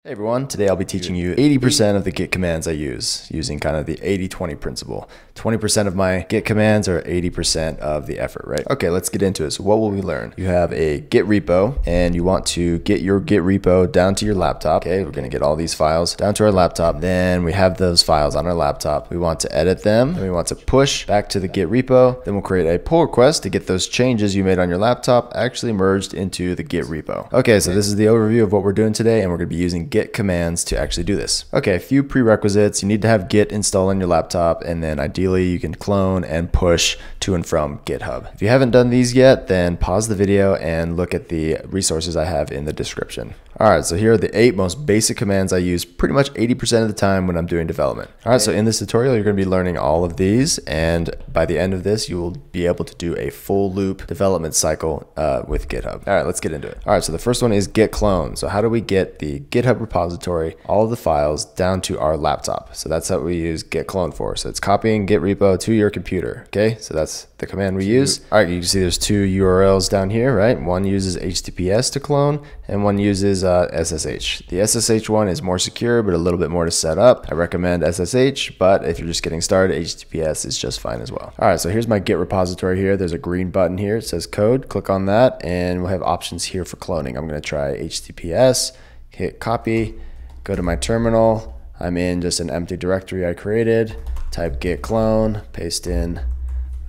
Hey everyone, today I'll be teaching you 80% of the Git commands I use, using kind of the 80-20 principle. 20% of my Git commands are 80% of the effort, right? Okay, let's get into it. So what will we learn? You have a Git repo and you want to get your Git repo down to your laptop. Okay, we're gonna get all these files down to our laptop. Then we have those files on our laptop. We want to edit them and we want to push back to the Git repo. Then we'll create a pull request to get those changes you made on your laptop actually merged into the Git repo. Okay, so this is the overview of what we're doing today, and we're gonna be using Git commands to actually do this. Okay, a few prerequisites. You need to have Git installed on your laptop, and then ideally you can clone and push to and from GitHub. If you haven't done these yet, then pause the video and look at the resources I have in the description. All right, so here are the 8 most basic commands I use pretty much 80% of the time when I'm doing development. All right, so in this tutorial, you're gonna be learning all of these, and by the end of this, you will be able to do a full loop development cycle with GitHub. All right, let's get into it. All right, so the first one is git clone. So how do we get the GitHub repository, all of the files down to our laptop? So that's what we use git clone for. So it's copying Git repo to your computer, okay? So that's the command we use. All right, you can see there's 2 URLs down here, right? One uses HTTPS to clone, and one uses SSH. The SSH one is more secure, but a little bit more to set up. I recommend SSH, but if you're just getting started, HTTPS is just fine as well. All right, so here's my Git repository here. There's a green button here. It says code. Click on that, and we'll have options here for cloning. I'm going to try HTTPS, hit copy, go to my terminal. I'm in just an empty directory I created. Type git clone, paste in,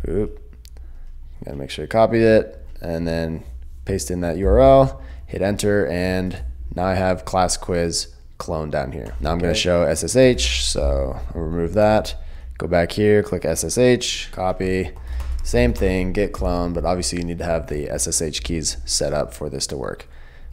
gotta make sure you copied it, and then paste in that URL, hit enter, and now I have class quiz clone down here. Now I'm going to show SSH, so I'll remove that. Go back here, click SSH, copy, same thing, git clone, but obviously you need to have the SSH keys set up for this to work.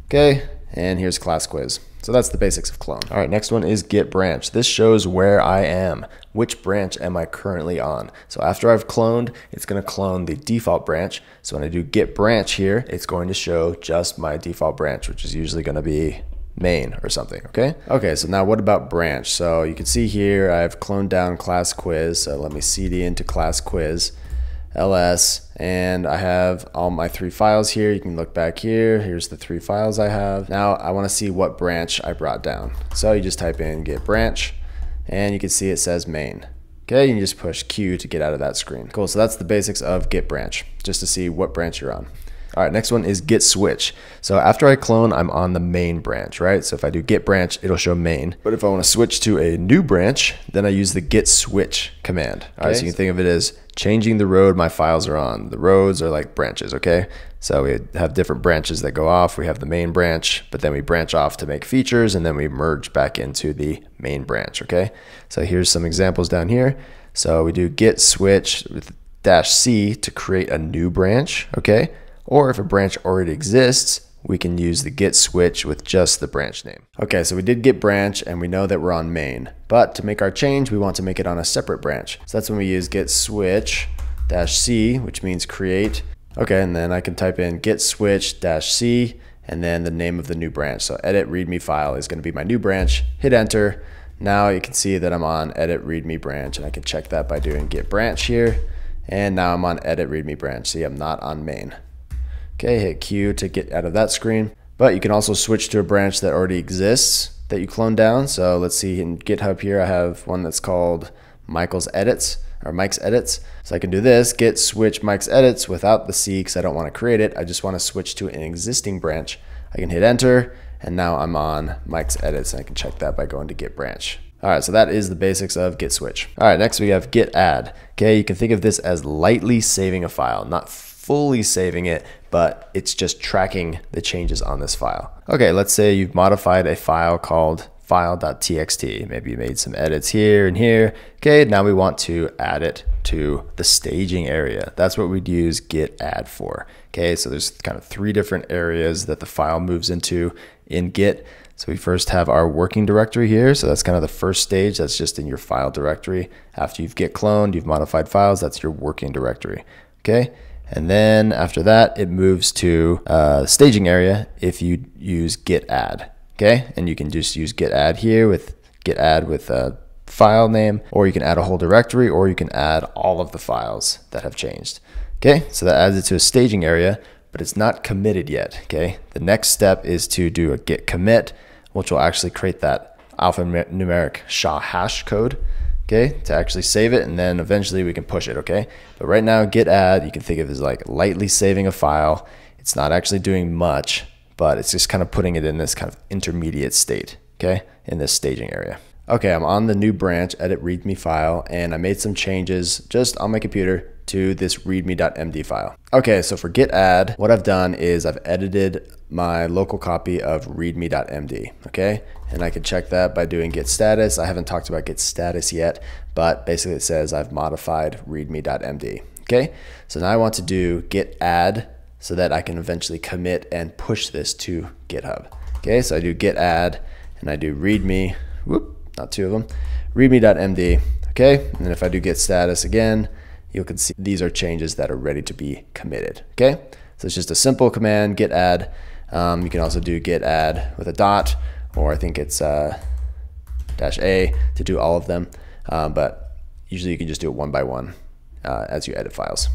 Okay, and here's class quiz. So that's the basics of clone. All right, next one is git branch. This shows where I am. Which branch am I currently on? So after I've cloned, it's going to clone the default branch. So when I do git branch here, it's going to show just my default branch, which is usually going to be main or something, okay? Okay, so now what about branch? So you can see here I've cloned down class quiz. So let me cd into class quiz, ls, and I have all my 3 files here. You can look back here. Here's the 3 files I have. Now I want to see what branch I brought down. So you just type in git branch, and you can see it says main. Okay, you can just push Q to get out of that screen. Cool, so that's the basics of git branch, just to see what branch you're on. All right, next one is git switch. So after I clone, I'm on the main branch, right? So if I do git branch, it'll show main. But if I want to switch to a new branch, then I use the git switch command. All right, so you can think of it as changing the road my files are on. The roads are like branches, okay? So we have different branches that go off. We have the main branch, but then we branch off to make features, and then we merge back into the main branch, okay? So here's some examples down here. So we do git switch with -C to create a new branch, okay? Or if a branch already exists, we can use the git switch with just the branch name. Okay, so we did git branch and we know that we're on main, but to make our change, we want to make it on a separate branch. So that's when we use git switch -C, which means create. Okay, and then I can type in git switch -C and then the name of the new branch. So edit readme file is going to be my new branch. Hit enter. Now you can see that I'm on edit readme branch, and I can check that by doing git branch here. And now I'm on edit readme branch. See, I'm not on main. Okay, hit Q to get out of that screen. But you can also switch to a branch that already exists that you clone down. So let's see, in GitHub here, I have one that's called Mike's Edits. So I can do this, git switch Mike's Edits without the C because I don't want to create it. I just want to switch to an existing branch. I can hit enter, and now I'm on Mike's Edits, and I can check that by going to git branch. All right, so that is the basics of git switch. All right, next we have git add. Okay, you can think of this as lightly saving a file, not fully saving it, but it's just tracking the changes on this file. Okay, let's say you've modified a file called file.txt. Maybe you made some edits here and here. Okay, now we want to add it to the staging area. That's what we'd use git add for. Okay, so there's kind of 3 different areas that the file moves into in Git. So we first have our working directory here. So that's kind of the first stage. That's just in your file directory. After you've git cloned, you've modified files, that's your working directory. Okay. And then after that, it moves to staging area if you use git add. Okay, and you can just use git add here with git add with a file name, or you can add a whole directory, or you can add all of the files that have changed. Okay, so that adds it to a staging area, but it's not committed yet. Okay, the next step is to do a git commit. which will actually create that alphanumeric SHA hash code, okay, to actually save it, and then eventually we can push it, okay? But right now, git add, you can think of it as like lightly saving a file. It's not actually doing much, but it's just kind of putting it in this kind of intermediate state, okay, in this staging area. Okay, I'm on the new branch, edit readme file, and I made some changes just on my computer to this readme.md file. Okay, so for git add, what I've done is I've edited my local copy of readme.md, okay? And I can check that by doing git status. I haven't talked about git status yet, but basically it says I've modified readme.md, okay? So now I want to do git add so that I can eventually commit and push this to GitHub. Okay, so I do git add and I do readme, not two of them, readme.md, okay? And then if I do git status again, you can see these are changes that are ready to be committed, okay? So it's just a simple command, git add. You can also do git add with a dot, or I think it's -a to do all of them. But usually you can just do it one by one as you edit files.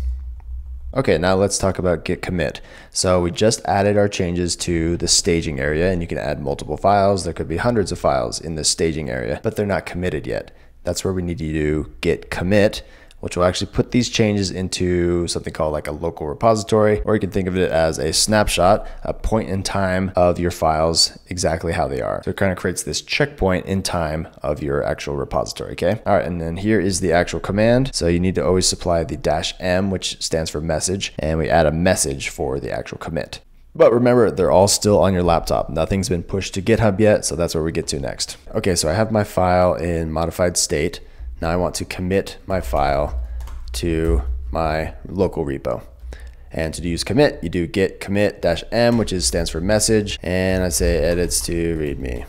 Okay, now let's talk about git commit. So we just added our changes to the staging area, and you can add multiple files. There could be hundreds of files in the staging area, but they're not committed yet. That's where we need to do git commit, which will actually put these changes into something called like a local repository, or you can think of it as a snapshot, a point in time of your files, exactly how they are. So it kind of creates this checkpoint in time of your actual repository, okay? All right, and then here is the actual command. So you need to always supply the -m, which stands for message, and we add a message for the actual commit. But remember, they're all still on your laptop. Nothing's been pushed to GitHub yet, so that's where we get to next. Okay, so I have my file in modified state. Now I want to commit my file to my local repo. And to use commit, you do git commit -m, which stands for message, and I say edits to readme.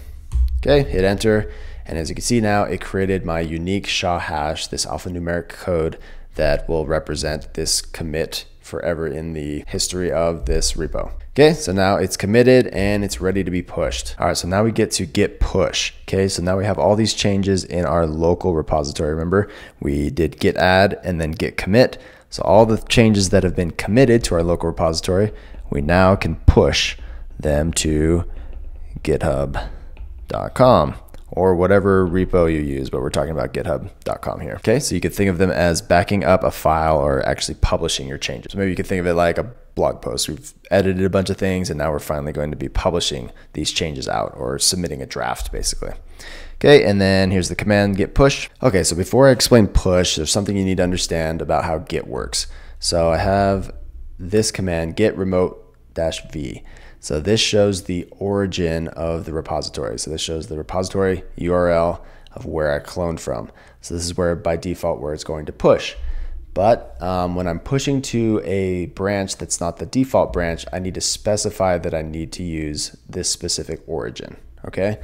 Okay, hit enter, and as you can see now, it created my unique SHA hash, this alphanumeric code that will represent this commit forever in the history of this repo. Okay, so now it's committed and it's ready to be pushed. All right, so now we get to Git Push. Okay, so now we have all these changes in our local repository. Remember, we did git add and then git commit. So all the changes that have been committed to our local repository, we now can push them to github.com or whatever repo you use, but we're talking about github.com here. Okay, so you could think of them as backing up a file or actually publishing your changes. So maybe you could think of it like a blog post. We've edited a bunch of things and now we're finally going to be publishing these changes out, or submitting a draft basically. Okay, and then here's the command git push. Okay, so before I explain push, there's something you need to understand about how Git works. So I have this command, git remote-v. So this shows the origin of the repository. So this shows the repository URL of where I cloned from. So this is where by default where it's going to push. But when I'm pushing to a branch that's not the default branch, I need to specify that I need to use this specific origin, okay?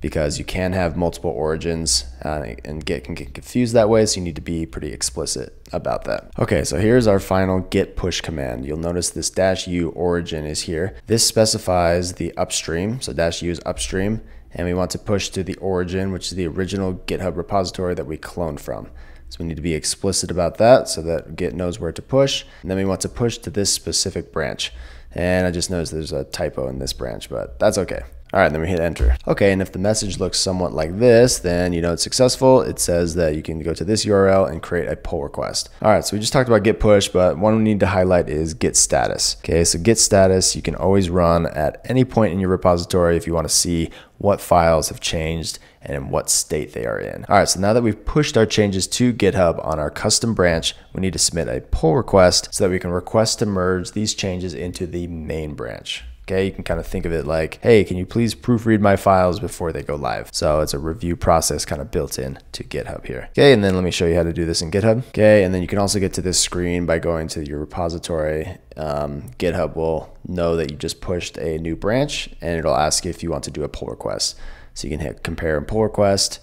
Because you can have multiple origins and Git can get confused that way, so you need to be pretty explicit about that. Okay, so here's our final git push command. You'll notice this -u origin is here. This specifies the upstream, so -u is upstream, and we want to push to the origin, which is the original GitHub repository that we cloned from. So we need to be explicit about that so that Git knows where to push. And then we want to push to this specific branch. And I just noticed there's a typo in this branch, but that's okay. All right, then we hit enter. Okay, and if the message looks somewhat like this, then you know it's successful. It says that you can go to this URL and create a pull request. All right, so we just talked about git push, but one we need to highlight is git status. Okay, so git status, you can always run at any point in your repository if you want to see what files have changed and in what state they are in. All right, so now that we've pushed our changes to GitHub on our custom branch, we need to submit a pull request so that we can request to merge these changes into the main branch. Okay, you can kind of think of it like, hey, can you please proofread my files before they go live? So it's a review process kind of built in to GitHub here. Okay, and then let me show you how to do this in GitHub. Okay, and then you can also get to this screen by going to your repository. GitHub will know that you just pushed a new branch and it'll ask you if you want to do a pull request. So you can hit compare and pull request,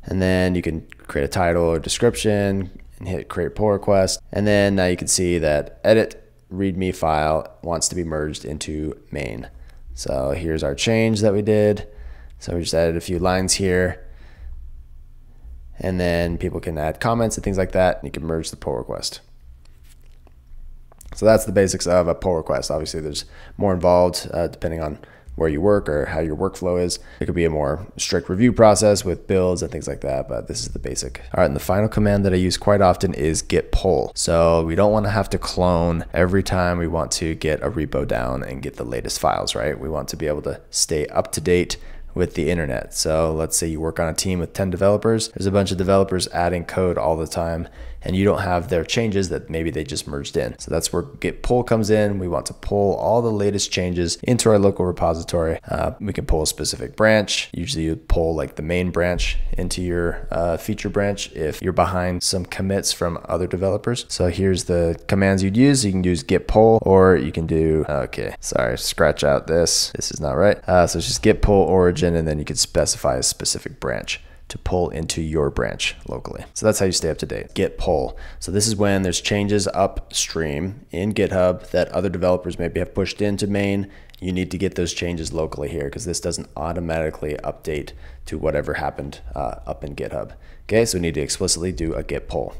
and then you can create a title or description and hit create pull request. And then now you can see that edit readme file wants to be merged into main. So here's our change that we did. So we just added a few lines here, and then people can add comments and things like that, and you can merge the pull request. So that's the basics of a pull request. Obviously there's more involved depending on where you work or how your workflow is. It could be a more strict review process with builds and things like that, but this is the basic. All right, and the final command that I use quite often is Git Pull. So we don't want to have to clone every time we want to get a repo down and get the latest files, right? We want to be able to stay up to date with the internet. So let's say you work on a team with 10 developers. There's a bunch of developers adding code all the time, and you don't have their changes that maybe they just merged in. So that's where Git Pull comes in. We want to pull all the latest changes into our local repository. We can pull a specific branch. Usually you pull like the main branch into your feature branch if you're behind some commits from other developers. So here's the commands you'd use. You can use Git Pull, or you can do, okay, sorry, scratch out this. This is not right. So it's just Git Pull origin, and then you can specify a specific branch to pull into your branch locally. So that's how you stay up to date. Git Pull. So this is when there's changes upstream in GitHub that other developers maybe have pushed into main. You need to get those changes locally here because this doesn't automatically update to whatever happened up in GitHub. Okay, so we need to explicitly do a Git Pull.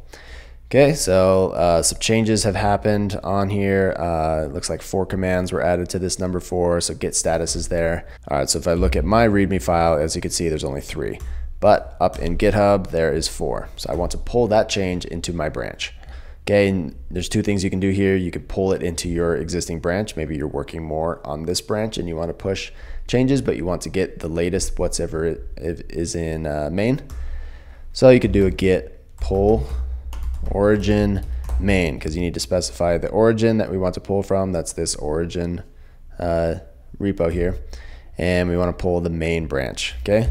Okay, so some changes have happened on here. It looks like 4 commands were added to this number 4, so Git Status is there. All right, so if I look at my README file, as you can see, there's only 3. But up in GitHub, there is 4. So I want to pull that change into my branch. Okay, and there's 2 things you can do here. You can pull it into your existing branch. Maybe you're working more on this branch and you want to push changes, but you want to get the latest whatever it is in main. So you could do a Git Pull origin main, because you need to specify the origin that we want to pull from. That's this origin repo here. And we want to pull the main branch, okay?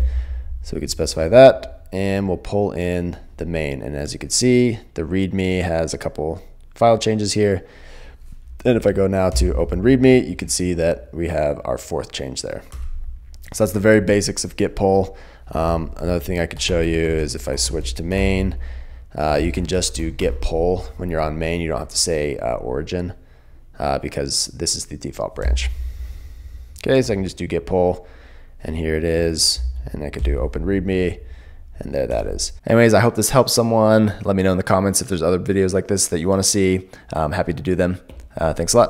So we could specify that, and we'll pull in the main. And as you can see, the README has a couple file changes here. Then if I go now to open README, you can see that we have our 4th change there. So that's the very basics of Git Pull. Another thing I could show you is if I switch to main, you can just do Git Pull when you're on main. You don't have to say origin because this is the default branch. Okay, so I can just do Git Pull, and here it is. And I could do open README, and there that is. Anyways, I hope this helps someone. Let me know in the comments if there's other videos like this that you want to see. I'm happy to do them. Thanks a lot.